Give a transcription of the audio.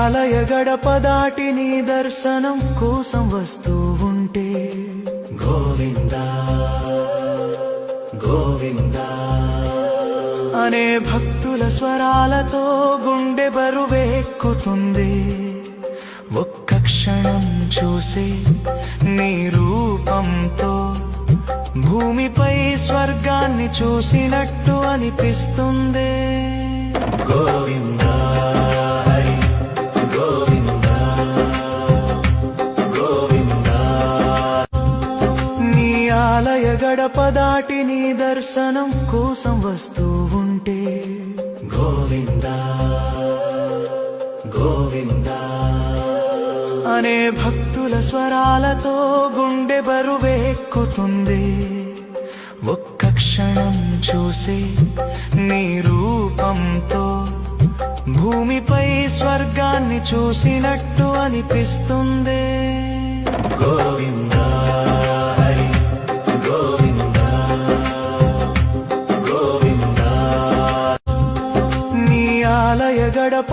ఆలయ గడప దాటి నీ దర్శనం కోసం వస్తూ ఉంటే గోవిందా గోవిందా అనే భక్తుల స్వరాలతో గుండె బరువెక్కుతుంది. ఒక్క క్షణం చూసే నీ రూపంతో భూమిపై స్వర్గాన్ని చూసినట్టు అనిపిస్తుంది. గోవిందా హరి గోవిందా గోవిందా. నీ ఆలయ గడప దాటి నీ దర్శనం కోసం వస్తూ ఉంటే గోవిందా గోవిందా అనే భక్తుల స్వరాలతో గుండె బరువెక్కుతుంది. ఒక్క క్షణం చూసే నీ రూపంతో భూమిపై స్వర్గాన్ని చూసినట్టు అనిపిస్తుంది. గోవిందా హరి గోవిందా గోవిందా. నీ ఆలయ గడప